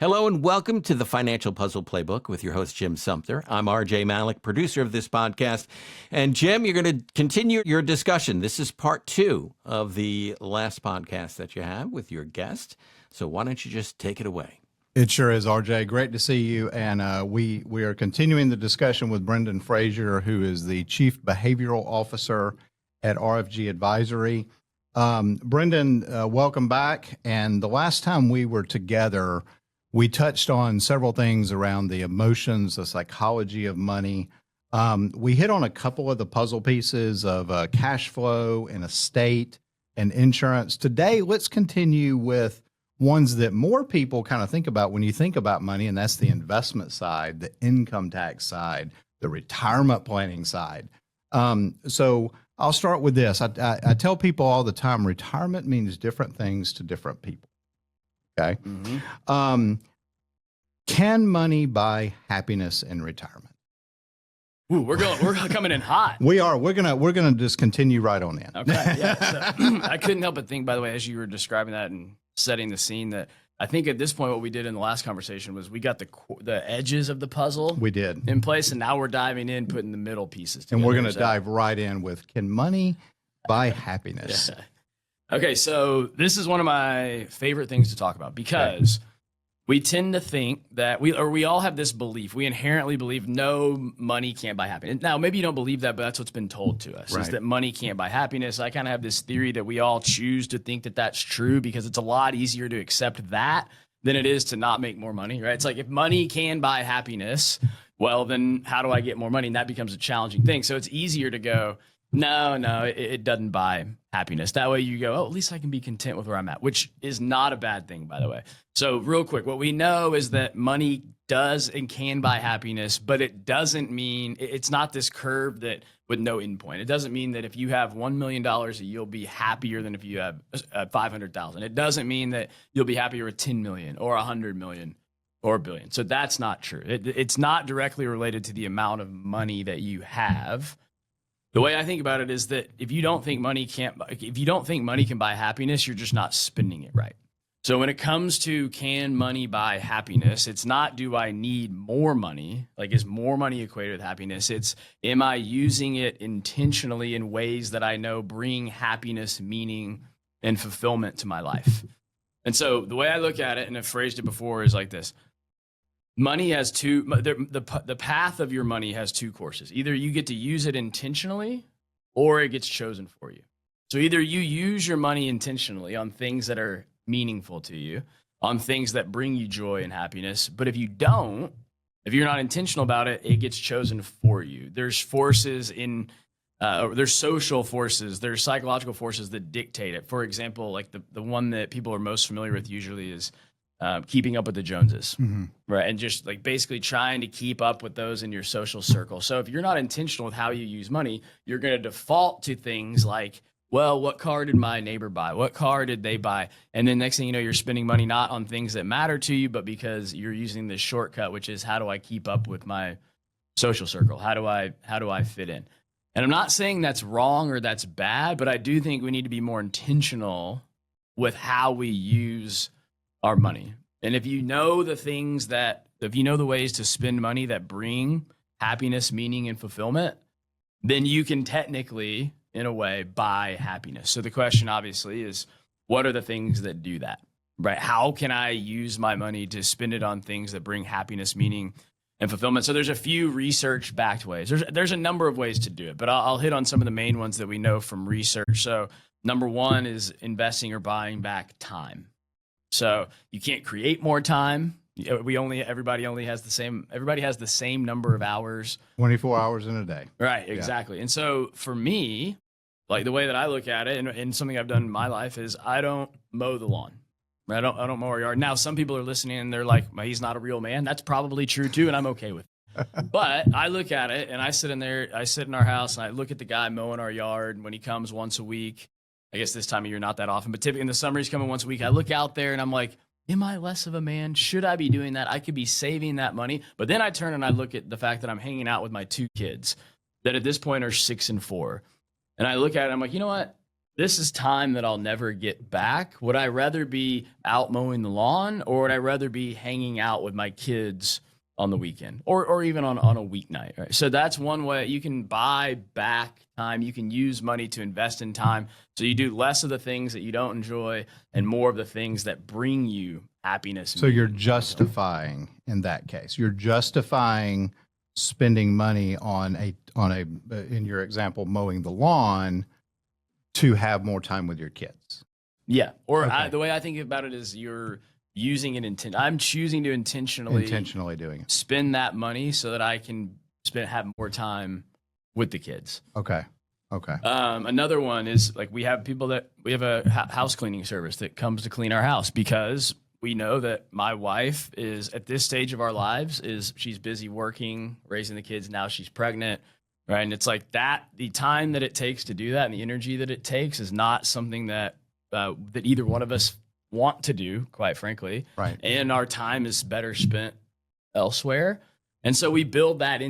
Hello and welcome to the Financial Puzzle Playbook with your host, Jim Sumpter. I'm RJ Malik, producer of this podcast. And Jim, you're going to continue your discussion. This is part 2 of the last podcast that you have with your guest. So why don't you just take it away? It sure is, RJ. Great to see you. And we are continuing the discussion with Brendan Frazier, who is the Chief Behavioral Officer at RFG Advisory. Brendan, welcome back. And the last time we were together, we touched on several things around the emotions, the psychology of money. We hit on a couple of the puzzle pieces of cash flow and estate and insurance. Today, let's continue with ones that more people kind of think about when you think about money, and that's the investment side, the income tax side, the retirement planning side. So I'll start with this. I tell people all the time, retirement means different things to different people. Okay. Mm-hmm. Can money buy happiness in retirement? Ooh, we're coming in hot. We are. We're gonna just continue right on in. Okay. Yeah. So, I couldn't help but think, by the way, as you were describing that and setting the scene, that I think at this point what we did in the last conversation was we got the edges of the puzzle. We did in place, and now we're diving in, putting the middle pieces together. And we're gonna dive right in with, can money buy happiness? Yeah. Okay, so this is one of my favorite things to talk about because we tend to think that we all have this belief. We inherently believe no, money can't buy happiness. Now, maybe you don't believe that, but that's what's been told to us, is that money can't buy happiness. I kind of have this theory that we all choose to think that that's true because it's a lot easier to accept that than it is to not make more money, right? It's like, if money can buy happiness, well, then how do I get more money? And that becomes a challenging thing. So it's easier to go, no, it doesn't buy happiness. That way you go, oh, at least I can be content with where I'm at, which is not a bad thing, by the way. So real quick, what we know is that money does and can buy happiness, but it doesn't mean, it's not this curve that with no endpoint. It doesn't mean that if you have $1 million, you'll be happier than if you have 500,000. It doesn't mean that you'll be happier with 10 million or 100 million or a billion. So that's not true. It's not directly related to the amount of money that you have. The way I think about it is that if you don't think money can buy happiness, you're just not spending it right. So when it comes to can money buy happiness, it's not, do I need more money? Like, is more money equated with happiness? It's, am I using it intentionally in ways that I know bring happiness, meaning, and fulfillment to my life? And so the way I look at it, and I've phrased it before, is like this. Money has the path of your money has two courses. Either you get to use it intentionally or it gets chosen for you. So either you use your money intentionally on things that are meaningful to you, on things that bring you joy and happiness. But if you don't, if you're not intentional about it, it gets chosen for you. There's forces there's social forces, there's psychological forces that dictate it. For example, like the one that people are most familiar with usually is keeping up with the Joneses, right? And just like basically trying to keep up with those in your social circle. So if you're not intentional with how you use money, you're going to default to things like, well, what car did my neighbor buy? What car did they buy? And then next thing you know, you're spending money not on things that matter to you, but because you're using this shortcut, which is, how do I keep up with my social circle? How do I fit in? And I'm not saying that's wrong or that's bad, but I do think we need to be more intentional with how we use our money. And if you know the ways to spend money that bring happiness, meaning, and fulfillment, then you can technically, in a way, buy happiness. So the question obviously is, what are the things that do that, right? How can I use my money to spend it on things that bring happiness, meaning, and fulfillment? So there's a few research-backed ways. There's a number of ways to do it, but I'll hit on some of the main ones that we know from research. So number one is investing or buying back time. So you can't create more time. Everybody has the same number of hours. 24 hours in a day. Right, exactly. Yeah. And so for me, like the way that I look at it, and something I've done in my life, is I don't mow the lawn. I don't mow our yard. Now, some people are listening and they're like, well, he's not a real man. That's probably true too, and I'm okay with it. But I look at it and I sit in our house and I look at the guy mowing our yard, and when he comes once a week, I guess this time of year, not that often, but typically in the summer, he's coming once a week. I look out there and I'm like, am I less of a man? Should I be doing that? I could be saving that money. But then I turn and I look at the fact that I'm hanging out with my two kids that at this point are 6 and 4. And I look at it, I'm like, you know what? this is time that I'll never get back. Would I rather be out mowing the lawn, or would I rather be hanging out with my kids on the weekend, or even on a weeknight? Right. So that's one way you can buy back time. You can use money to invest in time. So you do less of the things that you don't enjoy and more of the things that bring you happiness. So you're justifying, in that case, you're justifying spending money on in your example, mowing the lawn to have more time with your kids. Yeah. Or Okay. the way I think about it is you're using it I'm choosing to intentionally doing it. spend that money so that I can have more time with the kids. Okay. Another one is like we have a house cleaning service that comes to clean our house because we know that my wife is at this stage of our lives she's busy working, raising the kids. Now she's pregnant. Right. And it's like the time that it takes to do that and the energy that it takes is not something that either one of us want to do, quite frankly. Right. And our time is better spent elsewhere. And so we build that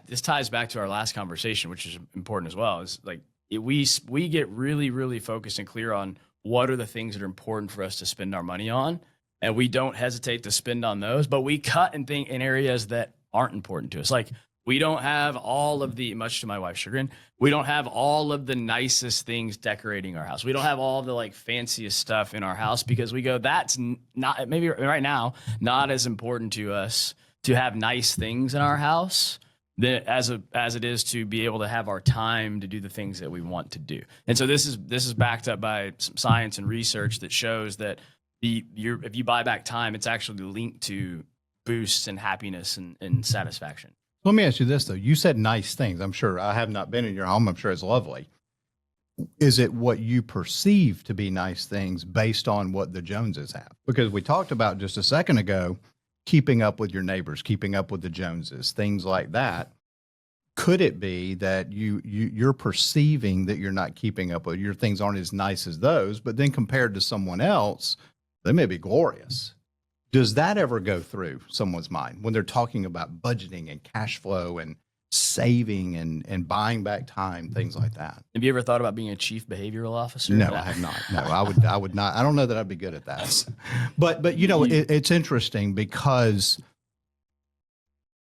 this ties back to our last conversation, which is important as well, is like we get really, really focused and clear on what are the things that are important for us to spend our money on. And we don't hesitate to spend on those, but we cut in areas that aren't important to us. Like we don't have all of much to my wife's chagrin, we don't have all of the nicest things decorating our house. We don't have all the like fanciest stuff in our house because we go, that's not maybe right now, not as important to us to have nice things in our house as it is to be able to have our time to do the things that we want to do. And so this is backed up by some science and research that shows that if you buy back time, it's actually linked to boosts in happiness and satisfaction. Let me ask you this, though. You said nice things. I'm sure I have not been in your home. I'm sure it's lovely. Is it what you perceive to be nice things based on what the Joneses have? Because we talked about just a second ago, keeping up with your neighbors, keeping up with the Joneses, things like that. Could it be that you're perceiving that you're not keeping up with your things aren't as nice as those, but then compared to someone else, they may be glorious? Does that ever go through someone's mind when they're talking about budgeting and cash flow and saving and buying back time, things like that? Have you ever thought about being a chief behavioral officer? No, I have not. No, I would not. I don't know that I'd be good at that. But it's interesting because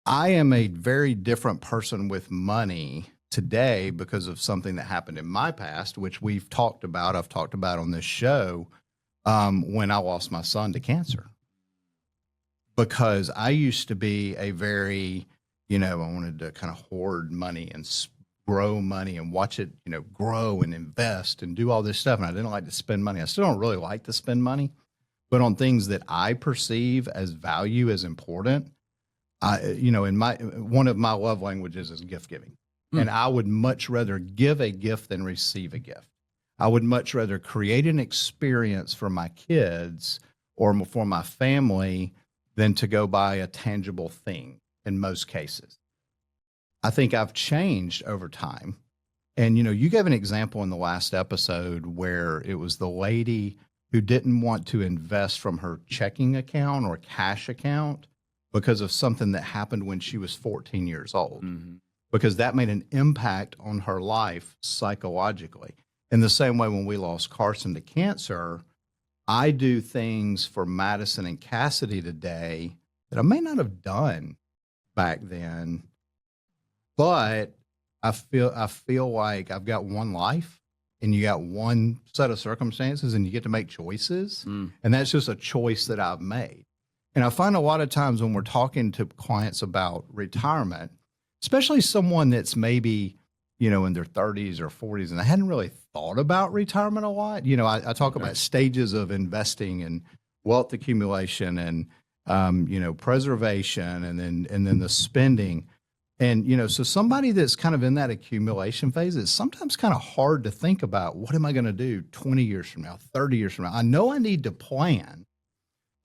I am a very different person with money today because of something that happened in my past, which I've talked about on this show, when I lost my son to cancer. Because I used to be a very, I wanted to kind of hoard money and grow money and watch it, grow and invest and do all this stuff. And I didn't like to spend money. I still don't really like to spend money, but on things that I perceive as value as important, one of my love languages is gift giving. And I would much rather give a gift than receive a gift. I would much rather create an experience for my kids or for my family than to go buy a tangible thing in most cases. I think I've changed over time. And, you gave an example in the last episode where it was the lady who didn't want to invest from her checking account or cash account because of something that happened when she was 14 years old, because that made an impact on her life psychologically. In the same way, when we lost Carson to cancer, I do things for Madison and Cassidy today that I may not have done back then, but I feel like I've got one life and you got one set of circumstances and you get to make choices. And that's just a choice that I've made. And I find a lot of times when we're talking to clients about retirement, especially someone that's maybe, in their 30s or 40s, and I hadn't really thought about retirement a lot. I talk about stages of investing and wealth accumulation and, preservation and then the spending. And, so somebody that's kind of in that accumulation phase, it's sometimes kind of hard to think about, what am I going to do 20 years from now, 30 years from now? I know I need to plan,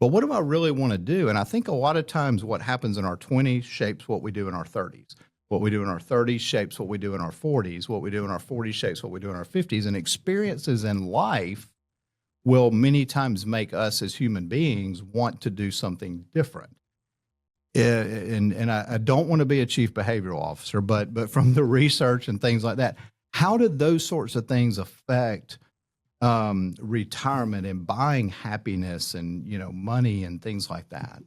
but what do I really want to do? And I think a lot of times what happens in our 20s shapes what we do in our 30s. What we do in our 30s shapes what we do in our 40s. What we do in our 40s shapes what we do in our 50s. And experiences in life will many times make us as human beings want to do something different. And I don't want to be a chief behavioral officer, but from the research and things like that, how did those sorts of things affect retirement and buying happiness and, money and things like that.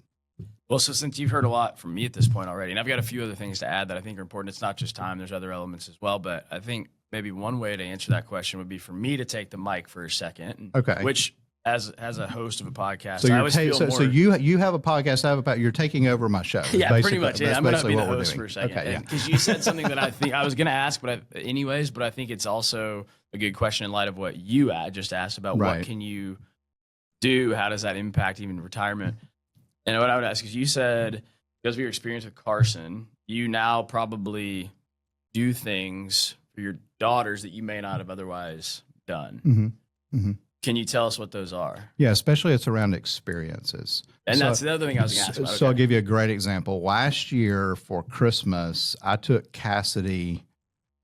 Well, so since you've heard a lot from me at this point already, and I've got a few other things to add that I think are important. It's not just time, there's other elements as well. But I think maybe one way to answer that question would be for me to take the mic for a second. Okay. Which, as a host of a podcast, So I you're always feel more. so you have a podcast. I have about you're taking over my show. Yeah, pretty much. Yeah, That's I'm going to basically be the what we're host doing. for a second. Okay, yeah. Because you said something that I think I was going to ask, but I think it's also a good question in light of what you just asked about Right. what can you do? How does that impact even retirement? And what I would ask is, you said, because of your experience with Carson, you now probably do things for your daughters that you may not have otherwise done. Mm-hmm. Mm-hmm. Can you tell us what those are? Yeah, especially it's around experiences. And So- that's the other thing I was going to ask about. So I'll Okay. give you a great example. Last year for Christmas, I took Cassidy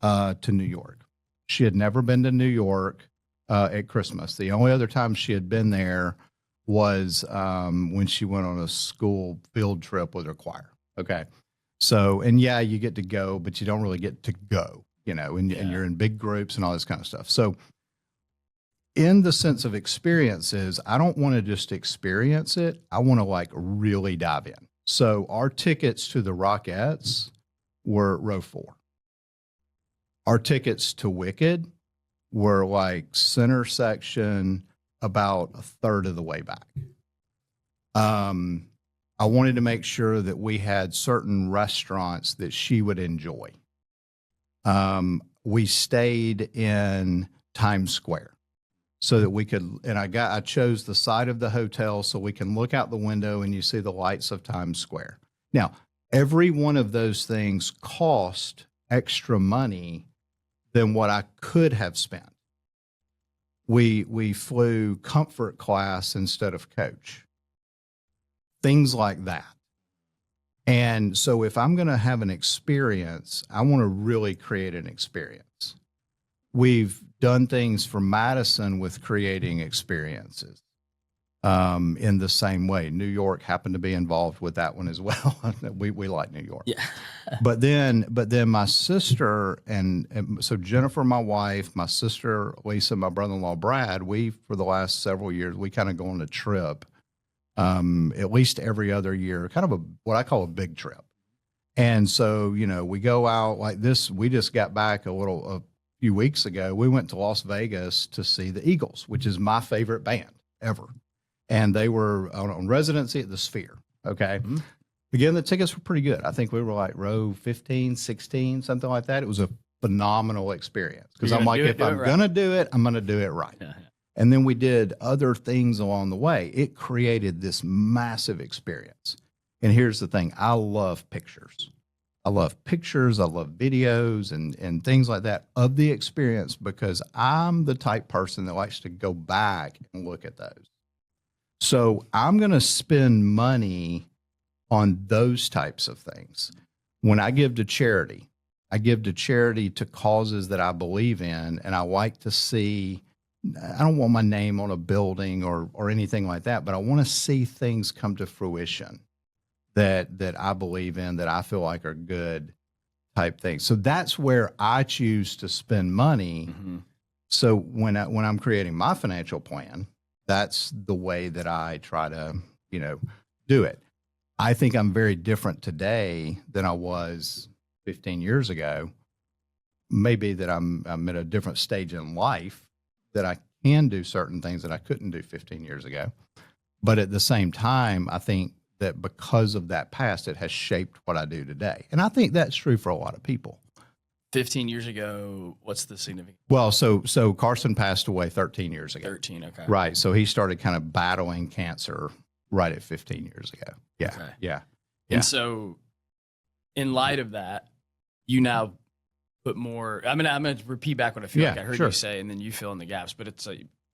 to New York. She had never been to New York at Christmas. The only other time she had been there was when she went on a school field trip with her choir. Okay. So, and yeah, you get to go, but you don't really get to go, and you're in big groups and all this kind of stuff. So, in the sense of experiences, I don't want to just experience it. I want to really dive in. So our tickets to the Rockettes were row 4. Our tickets to Wicked were center section, about a third of the way back. I wanted to make sure that we had certain restaurants that she would enjoy. We stayed in Times Square so that we could, and I chose the side of the hotel so we can look out the window and you see the lights of Times Square. Now, every one of those things cost extra money than what I could have spent. We flew comfort class instead of coach. Things like that. And so if I'm going to have an experience, I want to really create an experience. We've done things for Madison with creating experiences in the same way. New York happened to be involved with that one as well. we like New York. Yeah. But then my sister and so Jennifer, my wife, my sister Lisa, my brother-in-law Brad, we for the last several years we kind of go on a trip, at least every other year, kind of what I call a big trip. And so we go out like this. We just got back a few weeks ago. We went to Las Vegas to see the Eagles, which is my favorite band ever, and they were on residency at the Sphere. Okay. Mm-hmm. Again, the tickets were pretty good. I think we were row 15, 16, something like that. It was a phenomenal experience because I'm like, if I'm going to do it, I'm going to do it right. Yeah. And then we did other things along the way. It created this massive experience. And here's the thing. I love pictures. I love videos and things like that of the experience because I'm the type person that likes to go back and look at those. So I'm going to spend money on those types of things. When I give to charity, I give to charity to causes that I believe in, and I like to see, I don't want my name on a building or anything like that, but I want to see things come to fruition that I believe in, that I feel like are good type things. So that's where I choose to spend money. Mm-hmm. So when I'm creating my financial plan, that's the way that I try to, do it. I think I'm very different today than I was 15 years ago. Maybe that I'm at a different stage in life that I can do certain things that I couldn't do 15 years ago. But at the same time, I think that because of that past, it has shaped what I do today. And I think that's true for a lot of people. 15 years ago, what's the significance? Well, so Carson passed away 13 years ago. 13, okay. Right. So he started kind of battling cancer right at 15 years ago. Yeah. Okay. Yeah. And so in light of that, you now put more, I'm going to repeat back what I feel like I heard you say, and then you fill in the gaps. But it's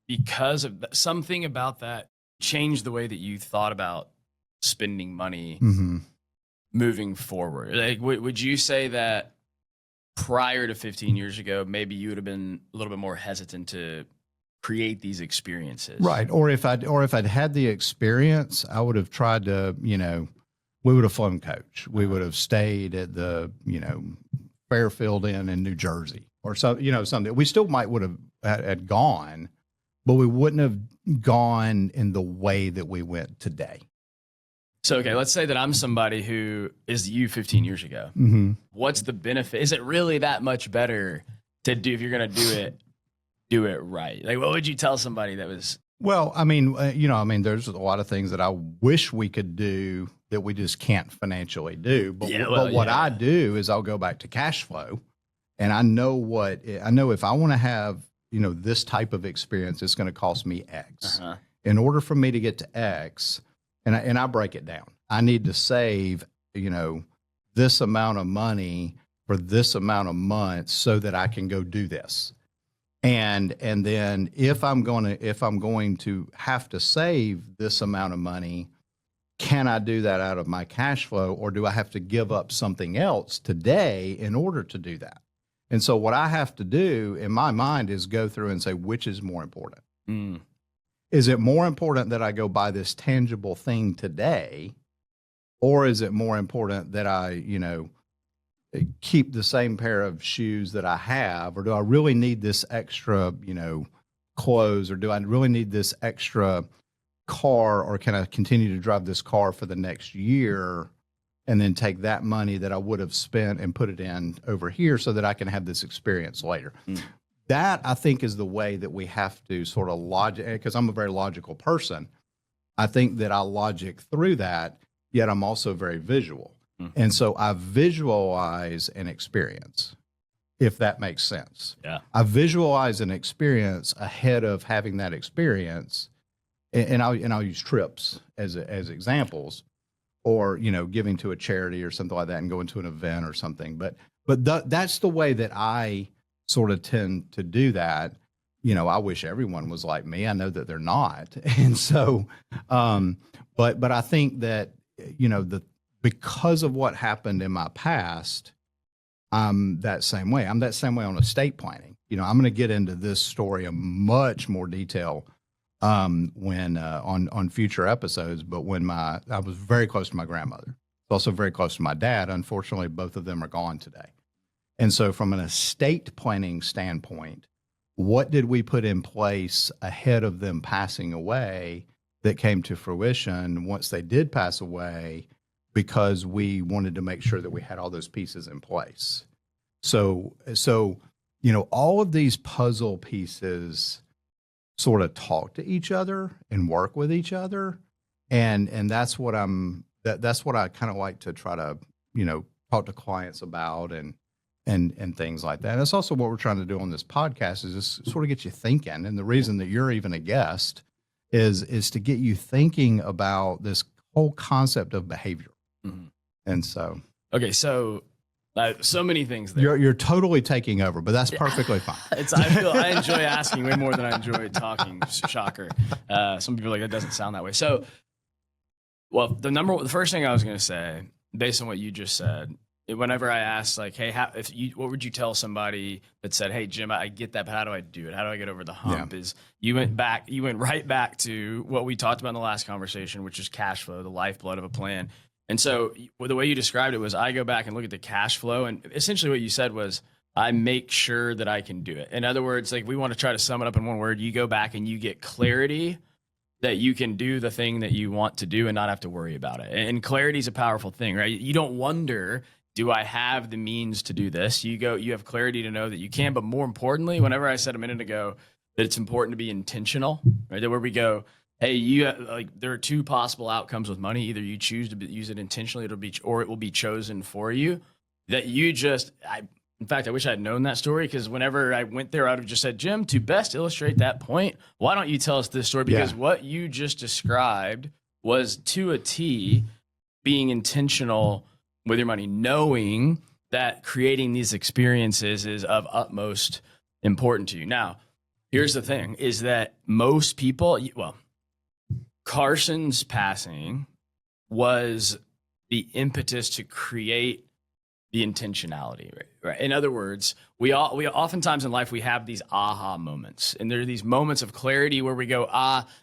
because of something about that changed the way that you thought about spending money moving forward. Would you say that prior to 15 years ago, maybe you would have been a little bit more hesitant to create these experiences? Right. Or if I'd had the experience, I would have tried to, we would have flown coach. We would have stayed at the, Fairfield Inn in New Jersey or something. We still might would have had gone, but we wouldn't have gone in the way that we went today. So, okay, let's say that I'm somebody who is you 15 years ago. Mm-hmm. What's the benefit? Is it really that much better to do, if you're going to do it right? Like, what would you tell somebody that was? Well, I mean, there's a lot of things that I wish we could do that we just can't financially do. But, what I do is I'll go back to cash flow, and I know if I want to have, this type of experience, it's going to cost me X. Uh-huh. In order for me to get to X, and I break it down, I need to save, this amount of money for this amount of months so that I can go do this. And then if I'm going to have to save this amount of money, can I do that out of my cash flow, or do I have to give up something else today in order to do that? And so what I have to do in my mind is go through and say, which is more important? Mm. Is it more important that I go buy this tangible thing today, or is it more important that I, keep the same pair of shoes that I have, or do I really need this extra, clothes, or do I really need this extra car, or can I continue to drive this car for the next year and then take that money that I would have spent and put it in over here so that I can have this experience later? Mm. That, I think, is the way that we have to sort of logic, because I'm a very logical person. I think that I logic through that, yet I'm also very visual. Mm-hmm. And so I visualize an experience, if that makes sense. Yeah. I visualize an experience ahead of having that experience, and I'll use trips as examples, or giving to a charity or something like that, and going to an event or something. But that's the way that I sort of tend to do that. I wish everyone was like me. I know that they're not, and so, but I think that because of what happened in my past, I'm that same way. I'm that same way on estate planning. I'm going to get into this story in much more detail when on future episodes. But I was very close to my grandmother, also very close to my dad. Unfortunately, both of them are gone today. And so, from an estate planning standpoint, what did we put in place ahead of them passing away that came to fruition once they did pass away, because we wanted to make sure that we had all those pieces in place? So all of these puzzle pieces sort of talk to each other and work with each other, and that's what that's what I kind of like to try to talk to clients about and things like that. And that's also what we're trying to do on this podcast, is just sort of get you thinking. And the reason that you're even a guest is to get you thinking about this whole concept of behavior. Mm-hmm. And so, okay, so many things there. You're totally taking over, but that's perfectly fine. I enjoy asking way more than I enjoy talking. Shocker. Some people are like, that doesn't sound that way. So, well, the first thing I was going to say, based on what you just said, whenever I asked, like, hey, what would you tell somebody that said, hey, Jim, I get that, but how do I do it? How do I get over the hump? Yeah. You went right back to what we talked about in the last conversation, which is cash flow, the lifeblood of a plan. And so the way you described it was, I go back and look at the cash flow, and essentially what you said was, I make sure that I can do it. In other words, like, we want to try to sum it up in one word. You go back and you get clarity that you can do the thing that you want to do and not have to worry about it. And clarity is a powerful thing, right? You don't wonder, do I have the means to do this? You have clarity to know that you can. But more importantly, whenever I said a minute ago that it's important to be intentional, right? That where we go, hey, there are two possible outcomes with money. Either you choose to use it intentionally, or it will be chosen for you. That in fact, I wish I had known that story, because whenever I went there, I would have just said, Jim, to best illustrate that point, why don't you tell us this story? Because what you just described was, to a T, being intentional with your money, knowing that creating these experiences is of utmost importance to you. Now, here's the thing, is that most people, Carson's passing was the impetus to create the intentionality, right? In other words, we oftentimes in life, we have these aha moments, and there are these moments of clarity where we go,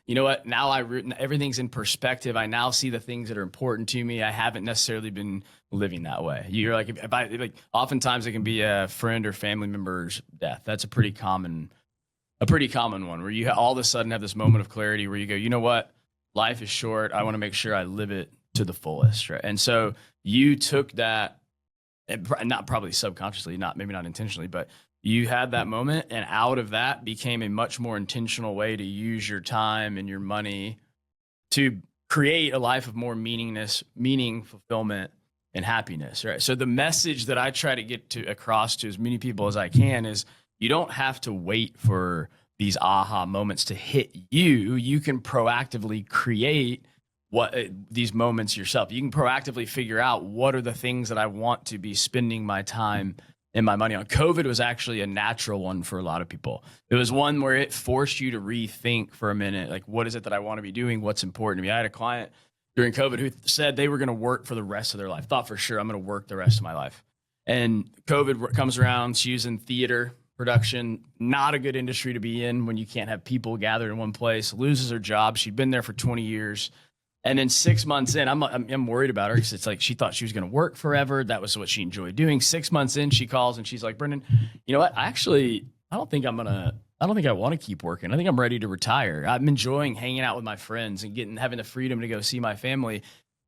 you know what? Now everything's in perspective. I now see the things that are important to me. I haven't necessarily been living that way. You're like, oftentimes it can be a friend or family member's death. That's a pretty common a pretty common one where you all of a sudden have this moment of clarity where you go, you know what? Life is short. I want to make sure I live it to the fullest. Right. And so you took that, and not probably subconsciously, maybe not intentionally, but you had that moment, and out of that became a much more intentional way to use your time and your money to create a life of more meaning, fulfillment, and happiness. Right. So the message that I try to get across to as many people as I can is you don't have to wait for these aha moments to hit you. You can proactively create these moments yourself. You can proactively figure out what are the things that I want to be spending my time and my money on. COVID was actually a natural one for a lot of people. It was one where it forced you to rethink for a minute, like, what is it that I want to be doing? What's important to me? I had a client during COVID who said they were going to work for the rest of their life. Thought for sure I'm going to work the rest of my life. And COVID comes around. She's in theater production, not a good industry to be in when you can't have people gathered in one place. Loses her job. She'd been there for 20 years. And then 6 months in, I'm worried about her because it's like she thought she was going to work forever. That was what she enjoyed doing. 6 months in, she calls and she's like, Brendan, you know what? I don't think I want to keep working. I think I'm ready to retire. I'm enjoying hanging out with my friends and having the freedom to go see my family.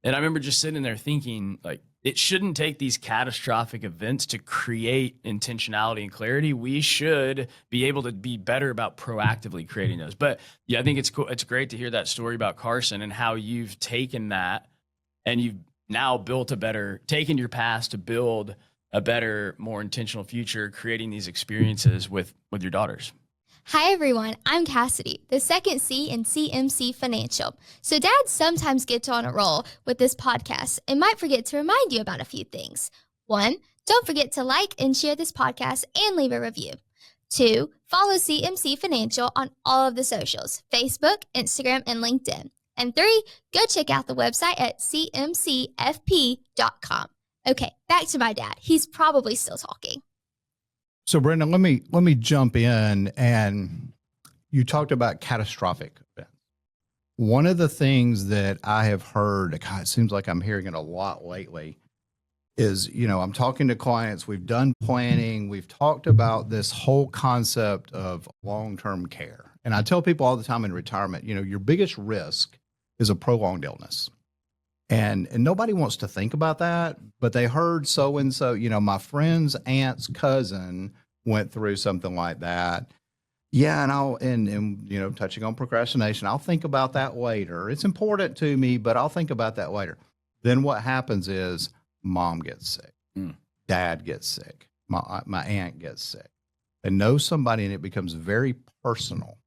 And I remember just sitting there thinking, like, it shouldn't take these catastrophic events to create intentionality and clarity. We should be able to be better about proactively creating those. But yeah, I think it's cool. It's great to hear that story about Carson and how you've taken that and you've now taken your past to build a better, more intentional future, creating these experiences with your daughters. Hi everyone, I'm Cassidy, the second C in CMC Financial. So Dad sometimes gets on a roll with this podcast and might forget to remind you about a few things. 1, don't forget to like and share this podcast and leave a review. 2, follow CMC Financial on all of the socials, Facebook, Instagram, and LinkedIn. And 3, go check out the website at cmcfp.com. Okay, back to my dad. He's probably still talking. So, Brendan, let me jump in. And you talked about catastrophic events. One of the things that I have heard, God, it seems like I'm hearing it a lot lately, is, I'm talking to clients, we've done planning, we've talked about this whole concept of long-term care. And I tell people all the time in retirement, your biggest risk is a prolonged illness. And nobody wants to think about that, but they heard so-and-so, my friend's aunt's cousin went through something like that. Yeah. And touching on procrastination, I'll think about that later. It's important to me, but I'll think about that later. Then what happens is mom gets sick, dad gets sick, my aunt gets sick. They know somebody and it becomes very personal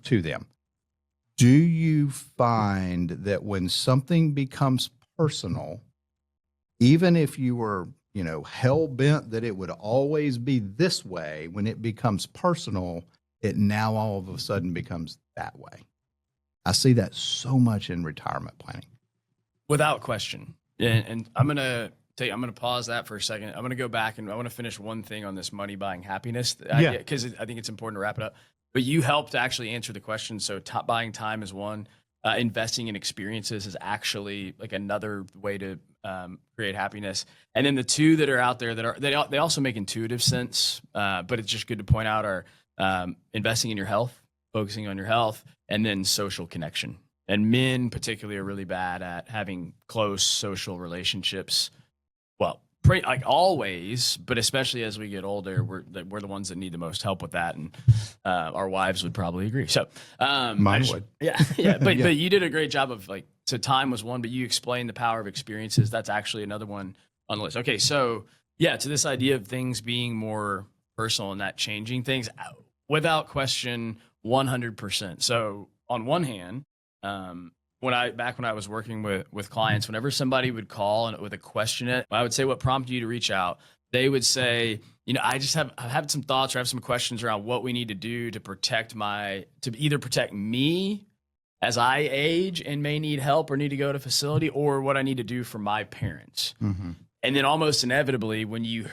to them. Do you find that when something becomes personal, even if you were, hell bent that it would always be this way, when it becomes personal, it now all of a sudden becomes that way? I see that so much in retirement planning. Without question. And I'm going to pause that for a second. I'm going to go back and I want to finish one thing on this money buying happiness. Because I think it's important to wrap it up. But you helped actually answer the question. So buying time is one. Investing in experiences is actually like another way to create happiness. And then the two that are out there that they also make intuitive sense, but it's just good to point out are investing in your health, focusing on your health, and then social connection. And men particularly are really bad at having close social relationships. Well, like always, but especially as we get older, we're the ones that need the most help with that, and our wives would probably agree. So, Mine would. Yeah. But you did a great job of so time was one, but you explained the power of experiences. That's actually another one on the list. Okay, so yeah, to this idea of things being more personal and that changing things, without question, 100%. So on one hand, when I was working with clients, whenever somebody would call and with a question, I would say, what prompted you to reach out? They would say, I've had some thoughts or I have some questions around what we need to do to either protect me as I age and may need help or need to go to a facility, or what I need to do for my parents. Mm-hmm. And then almost inevitably, when you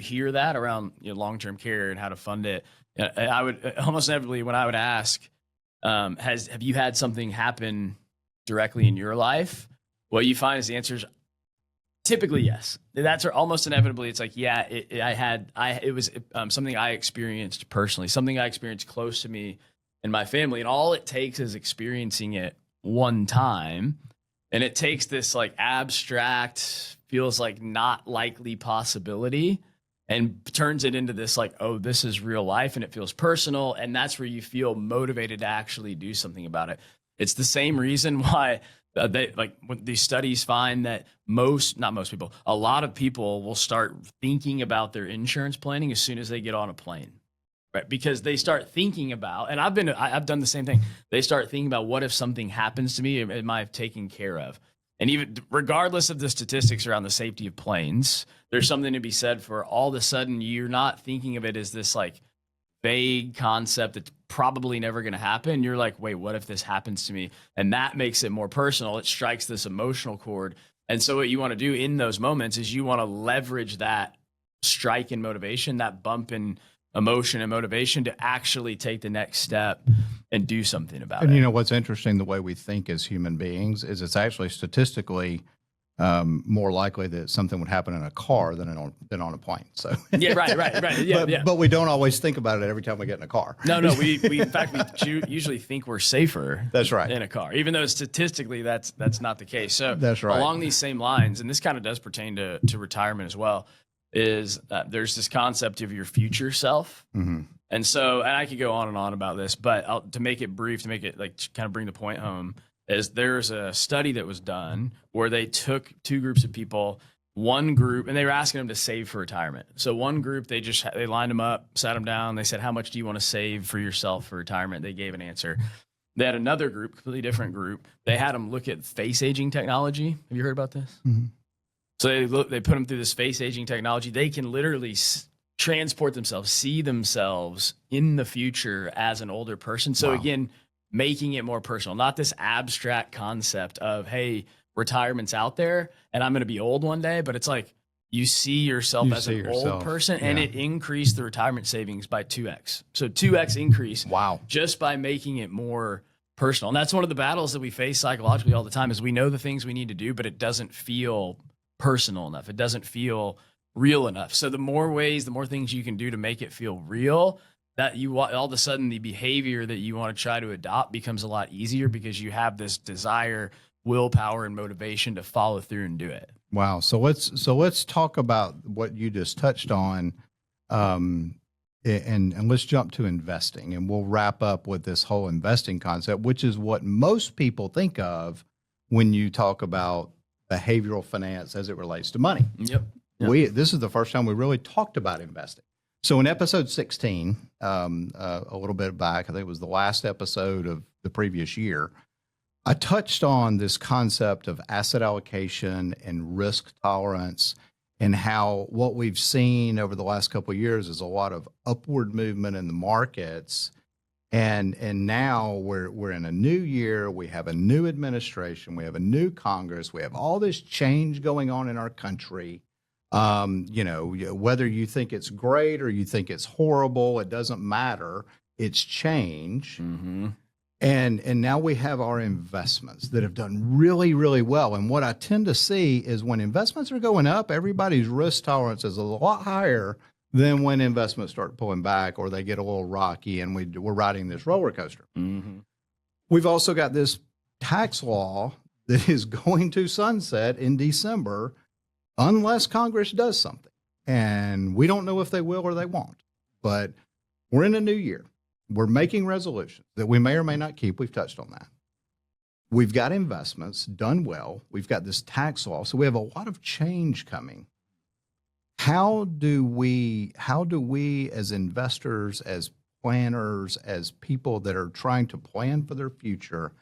hear that around long-term care and how to fund it, I would almost inevitably, when I would ask, have you had something happen directly in your life? What you find is the answers Typically, yes. That's almost inevitably. It's like, yeah, it was something I experienced personally, something I experienced close to me and my family. And all it takes is experiencing it one time. And it takes this like abstract, feels like not likely possibility and turns it into this like, oh, this is real life and it feels personal. And that's where you feel motivated to actually do something about it. It's the same reason why when these studies find that not most people, a lot of people will start thinking about their insurance planning as soon as they get on a plane, right? Because they start thinking about, and I've done the same thing. They start thinking about, what if something happens to me? Am I taken care of? And even regardless of the statistics around the safety of planes, there's something to be said for all of a sudden you're not thinking of it as this like vague concept that's probably never going to happen. You're like, wait, what if this happens to me? And that makes it more personal. It strikes this emotional chord. And so what you want to do in those moments is you want to leverage that strike in motivation, that bump in emotion and motivation to actually take the next step and do something about it. And you know what's interesting, the way we think as human beings is it's actually statistically more likely that something would happen in a car than on a plane. So yeah, right. Yeah, but we don't always think about it every time we get in a car. No, we in fact we usually think we're safer. That's right. In a car, even though statistically that's not the case. So that's right. Along these same lines, and this kind of does pertain to retirement as well, is that there's this concept of your future self. Mm-hmm. And so, and I could go on and on about this, but to make it brief, to make it like kind of bring the point home, is there's a study that was done where they took two groups of people, one group, and they were asking them to save for retirement. So one group, they lined them up, sat them down. They said, how much do you want to save for yourself for retirement? They gave an answer. They had another group, completely different group. They had them look at face aging technology. Have you heard about this? Mm-hmm. So they put them through this face aging technology. They can literally transport themselves, see themselves in the future as an older person. So again, making it more personal, not this abstract concept of, hey, retirement's out there and I'm going to be old one day, but it's like you see yourself as an old person, and it increased the retirement savings by 2x. So 2x increase. Wow. Just by making it more personal. And that's one of the battles that we face psychologically all the time is we know the things we need to do, but it doesn't feel personal enough. It doesn't feel real enough. So the more ways, the more things you can do to make it feel real, that you all of a sudden the behavior that you want to try to adopt becomes a lot easier because you have this desire, willpower, and motivation to follow through and do it. Wow. So let's talk about what you just touched on, and let's jump to investing, and we'll wrap up with this whole investing concept, which is what most people think of when you talk about behavioral finance as it relates to money. Yep. This is the first time we really talked about investing. So in episode 16, a little bit back, I think it was the last episode of the previous year, I touched on this concept of asset allocation and risk tolerance, and how what we've seen over the last couple of years is a lot of upward movement in the markets. And now we're in a new year. We have a new administration. We have a new Congress. We have all this change going on in our country. Whether you think it's great or you think it's horrible, it doesn't matter. It's change. Mm-hmm. And now we have our investments that have done really, really well. And what I tend to see is when investments are going up, everybody's risk tolerance is a lot higher than when investments start pulling back or they get a little rocky and we're riding this roller coaster. Mm-hmm. We've also got this tax law that is going to sunset in December unless Congress does something. And we don't know if they will or they won't. But we're in a new year. We're making resolutions that we may or may not keep. We've touched on that. We've got investments done well. We've got this tax law. So we have a lot of change coming. How do we as investors, as planners, as people that are trying to plan for their future,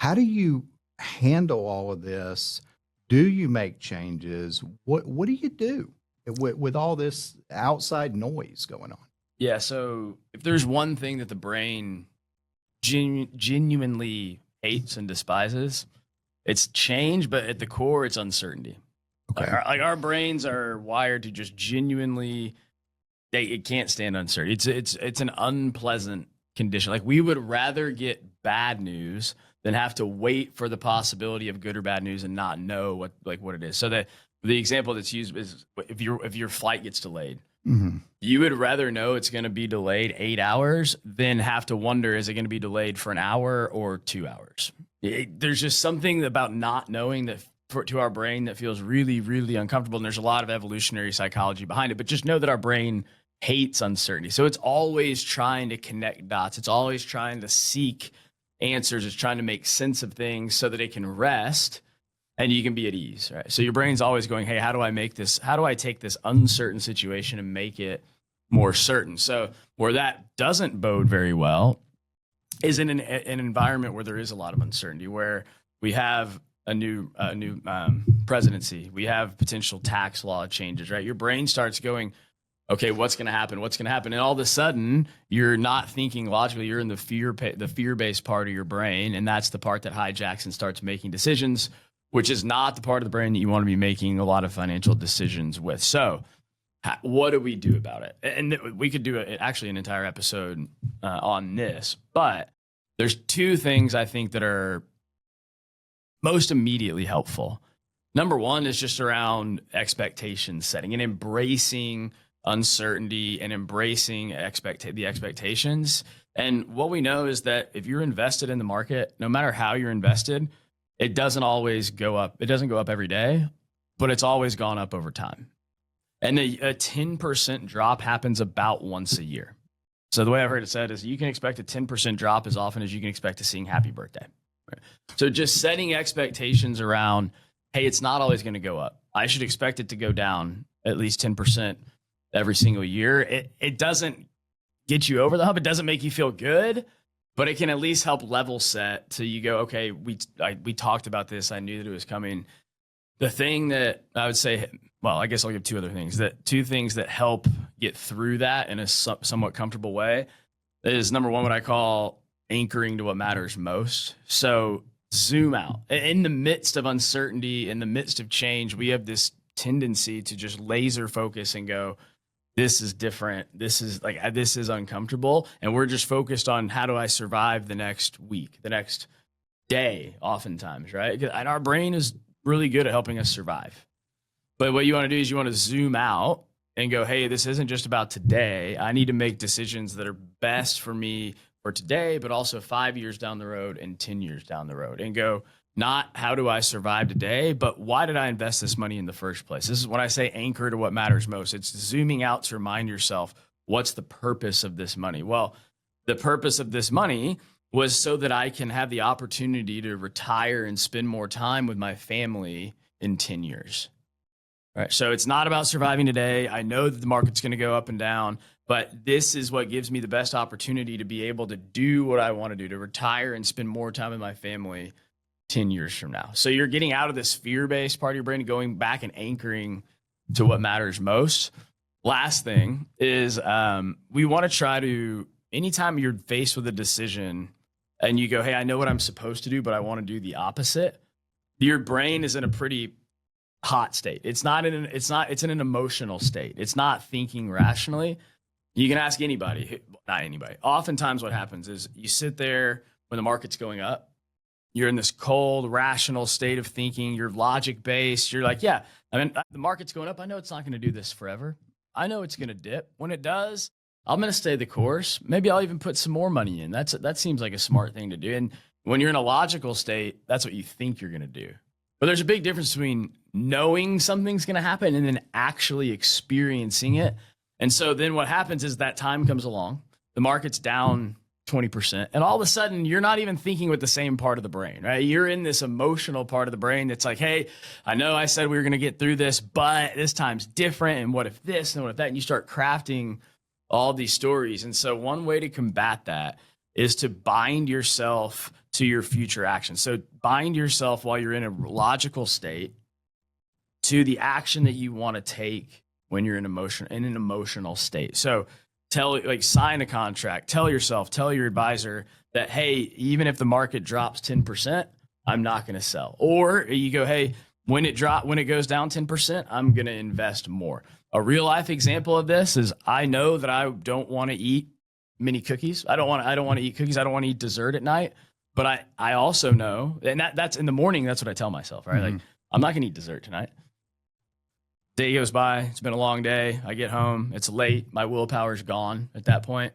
how do you handle all of this? Do you make changes? What do you do with all this outside noise going on? Yeah, so if there's one thing that the brain genuinely hates and despises, it's change, but at the core, it's uncertainty. Okay. Our brains are wired to just genuinely, it can't stand uncertainty. It's an unpleasant condition. Like we would rather get bad news than have to wait for the possibility of good or bad news and not know what it is. So the example that's used is if your flight gets delayed, you would rather know it's going to be delayed 8 hours than have to wonder, is it going to be delayed for an hour or 2 hours? There's just something about not knowing that to our brain that feels really, really uncomfortable. And there's a lot of evolutionary psychology behind it, but just know that our brain hates uncertainty. So it's always trying to connect dots. It's always trying to seek answers. It's trying to make sense of things so that it can rest and you can be at ease, right? So your brain's always going, hey, how do I take this uncertain situation and make it more certain? So where that doesn't bode very well is in an environment where there is a lot of uncertainty, where we have a new presidency, we have potential tax law changes, right? Your brain starts going, okay, what's going to happen? What's going to happen? And all of a sudden, you're not thinking logically. You're in the fear-based part of your brain, and that's the part that hijacks and starts making decisions, which is not the part of the brain that you want to be making a lot of financial decisions with. So what do we do about it? And we could do actually an entire episode on this, but there's two things I think that are most immediately helpful. Number one is just around expectation setting and embracing uncertainty and embracing the expectations. And what we know is that if you're invested in the market, no matter how you're invested, it doesn't always go up. It doesn't go up every day, but it's always gone up over time. And a 10% drop happens about once a year. So the way I've heard it said is you can expect a 10% drop as often as you can expect to sing happy birthday. Right? So just setting expectations around, hey, it's not always going to go up. I should expect it to go down at least 10% every single year. It doesn't get you over the hump. It doesn't make you feel good, but it can at least help level set so you go, okay, we talked about this. I knew that it was coming. The thing that I would say, well, I guess I'll give two things that help get through that in a somewhat comfortable way is, number one, what I call anchoring to what matters most. So zoom out. In the midst of uncertainty, in the midst of change, we have this tendency to just laser focus and go, this is different. This is uncomfortable. And we're just focused on, how do I survive the next week, the next day, oftentimes, right? And our brain is really good at helping us survive. But what you want to do is you want to zoom out and go, hey, this isn't just about today. I need to make decisions that are best for me for today, but also 5 years down the road and 10 years down the road, and go, not how do I survive today, but why did I invest this money in the first place? This is when I say anchor to what matters most. It's zooming out to remind yourself, what's the purpose of this money? Well, the purpose of this money was so that I can have the opportunity to retire and spend more time with my family in 10 years. All right. So it's not about surviving today. I know that the market's going to go up and down, but this is what gives me the best opportunity to be able to do what I want to do, to retire and spend more time with my family 10 years from now. So you're getting out of this fear-based part of your brain and going back and anchoring to what matters most. Last thing is we want to try to, anytime you're faced with a decision and you go, hey, I know what I'm supposed to do, but I want to do the opposite, your brain is in a pretty hot state. It's in an emotional state. It's not thinking rationally. You can ask anybody, not anybody. Oftentimes what happens is you sit there when the market's going up, you're in this cold, rational state of thinking, you're logic based. You're like, yeah, I mean, the market's going up. I know it's not going to do this forever. I know it's going to dip. When it does, I'm going to stay the course. Maybe I'll even put some more money in. That seems like a smart thing to do. And when you're in a logical state, that's what you think you're going to do. But there's a big difference between knowing something's going to happen and then actually experiencing it. And so then what happens is that time comes along, the market's down 20%, and all of a sudden you're not even thinking with the same part of the brain, right? You're in this emotional part of the brain that's like, hey, I know I said we were going to get through this, but this time's different. And what if this and what if that? And you start crafting all these stories. And so one way to combat that is to bind yourself to your future actions. So bind yourself while you're in a logical state to the action that you want to take when you're in an emotional state. So sign a contract, tell your advisor that, hey, even if the market drops 10%, I'm not going to sell. Or you go, hey, when it goes down 10%, I'm going to invest more. A real life example of this is, I know that I don't want to eat mini cookies. I don't want to eat cookies. I don't want to eat dessert at night. But I also know, and that's in the morning, that's what I tell myself, right? Like, I'm not going to eat dessert tonight. Day goes by. It's been a long day. I get home. It's late. My willpower's gone at that point.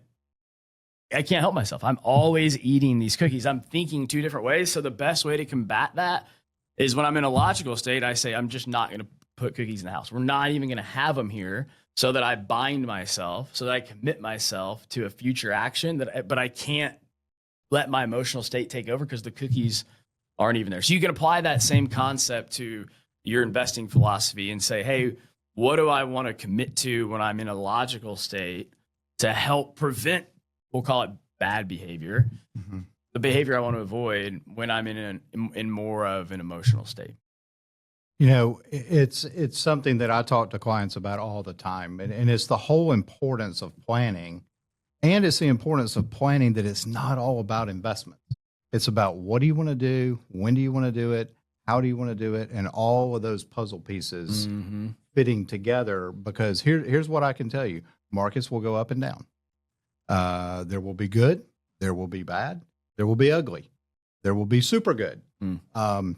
I can't help myself. I'm always eating these cookies. I'm thinking two different ways. So the best way to combat that is when I'm in a logical state, I say, I'm just not going to put cookies in the house. We're not even going to have them here, so that I bind myself, so that I commit myself to a future action but I can't let my emotional state take over because the cookies aren't even there. So you can apply that same concept to your investing philosophy and say, hey, what do I want to commit to when I'm in a logical state to help prevent, we'll call it bad behavior, the behavior I want to avoid when I'm in more of an emotional state. You know, it's something that I talk to clients about all the time, and it's the whole importance of planning, and it's the importance of planning that it's not all about investments. It's about what do you want to do, when do you want to do it, how do you want to do it, and all of those puzzle pieces fitting together. Because here's what I can tell you: markets will go up and down. There will be good, there will be bad, there will be ugly, there will be super good.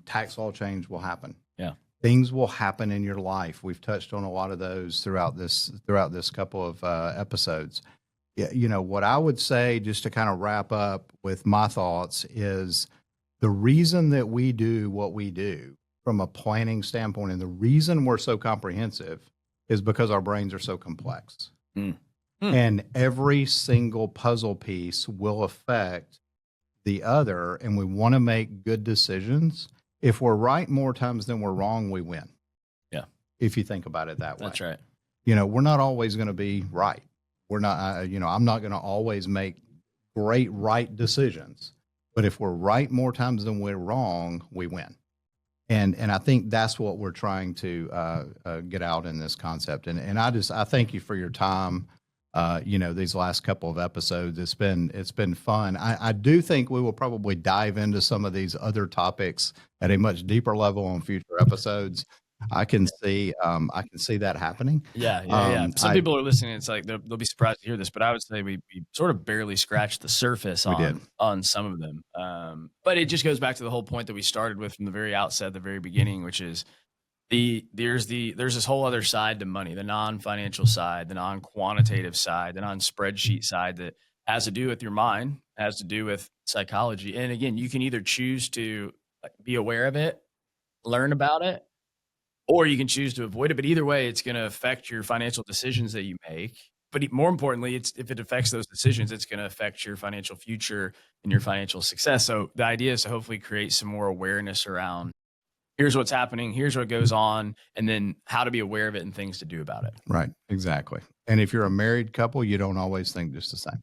Tax law change will happen. Yeah. Things will happen in your life. We've touched on a lot of those throughout this couple of episodes. Yeah, you know, what I would say, just to kind of wrap up with my thoughts, is the reason that we do what we do from a planning standpoint, and the reason we're so comprehensive, is because our brains are so complex. And every single puzzle piece will affect the other, and we want to make good decisions. If we're right more times than we're wrong, we win. Yeah. If you think about it that way. That's right. You know, we're not always going to be right. We're not, you know, I'm not going to always make great right decisions. But if we're right more times than we're wrong, we win. And I think that's what we're trying to get out in this concept. And I thank you for your time. You know, these last couple of episodes, it's been fun. I do think we will probably dive into some of these other topics at a much deeper level on future episodes. I can see that happening. Yeah. Some people are listening. It's like they'll be surprised to hear this, but I would say we sort of barely scratched the surface on some of them. But it just goes back to the whole point that we started with from the very outset, the very beginning, which is there's this whole other side to money, the non-financial side, the non-quantitative side, the non-spreadsheet side that has to do with your mind, has to do with psychology. And again, you can either choose to be aware of it, learn about it, or you can choose to avoid it. But either way, it's going to affect your financial decisions that you make. But more importantly, if it affects those decisions, it's going to affect your financial future and your financial success. So the idea is to hopefully create some more awareness around here's what's happening, here's what goes on, and then how to be aware of it and things to do about it. Right, exactly. And if you're a married couple, you don't always think just the same.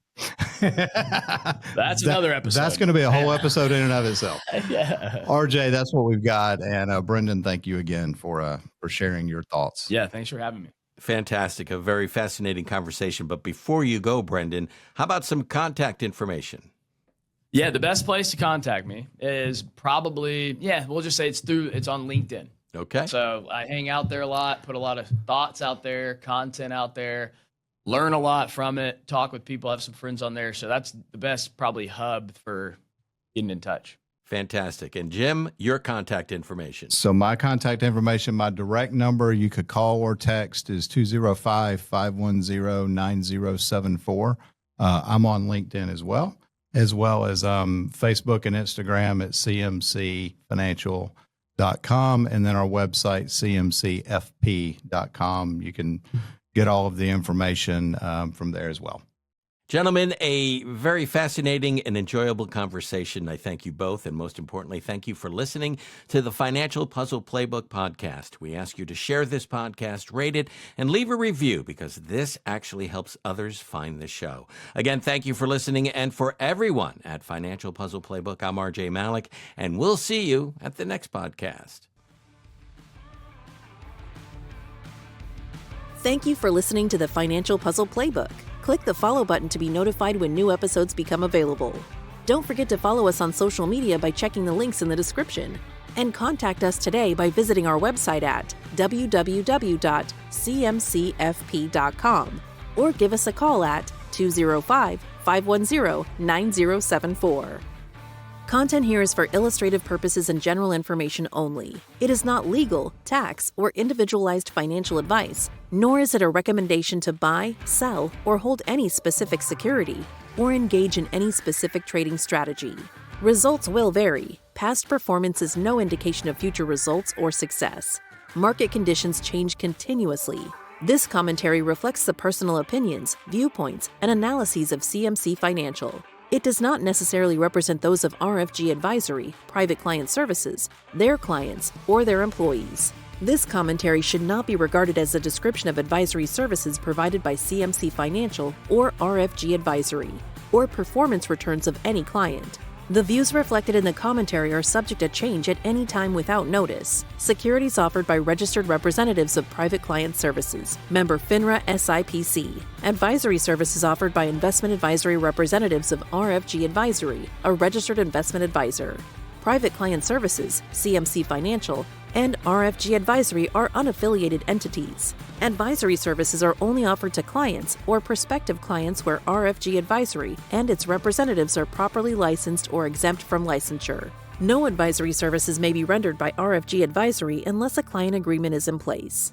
That's another episode. That's going to be a whole episode in and of itself. Yeah. RJ, that's what we've got. And Brendan, thank you again for sharing your thoughts. Yeah, thanks for having me. Fantastic. A very fascinating conversation. But before you go, Brendan, how about some contact information? Yeah, the best place to contact me is probably, we'll just say it's on LinkedIn. Okay. So I hang out there a lot, put a lot of thoughts out there, content out there, learn a lot from it, talk with people, have some friends on there. So that's the best probably hub for getting in touch. Fantastic. And Jim, your contact information. So my contact information, my direct number you could call or text is 205-510-9074. I'm on LinkedIn as well as Facebook and Instagram at cmcfinancial.com, and then our website, cmcfp.com. You can get all of the information from there as well. Gentlemen, a very fascinating and enjoyable conversation. I thank you both, and most importantly, thank you for listening to the Financial Puzzle Playbook podcast. We ask you to share this podcast, rate it, and leave a review because this actually helps others find the show. Again, thank you for listening, and for everyone at Financial Puzzle Playbook, I'm RJ Malik, and we'll see you at the next podcast. Thank you for listening to the Financial Puzzle Playbook. Click the follow button to be notified when new episodes become available. Don't forget to follow us on social media by checking the links in the description. And contact us today by visiting our website at www.cmcfp.com or give us a call at 205-510-9074. Content here is for illustrative purposes and general information only. It is not legal, tax, or individualized financial advice, nor is it a recommendation to buy, sell, or hold any specific security, or engage in any specific trading strategy. Results will vary. Past performance is no indication of future results or success. Market conditions change continuously. This commentary reflects the personal opinions, viewpoints, and analyses of CMC Financial. It does not necessarily represent those of RFG Advisory, Private Client Services, their clients, or their employees. This commentary should not be regarded as a description of advisory services provided by CMC Financial or RFG Advisory, or performance returns of any client. The views reflected in the commentary are subject to change at any time without notice. Securities offered by registered representatives of Private Client Services, member FINRA SIPC. Advisory services offered by investment advisory representatives of RFG Advisory, a registered investment advisor. Private Client Services, CMC Financial, and RFG Advisory are unaffiliated entities. Advisory services are only offered to clients or prospective clients where RFG Advisory and its representatives are properly licensed or exempt from licensure. No advisory services may be rendered by RFG Advisory unless a client agreement is in place.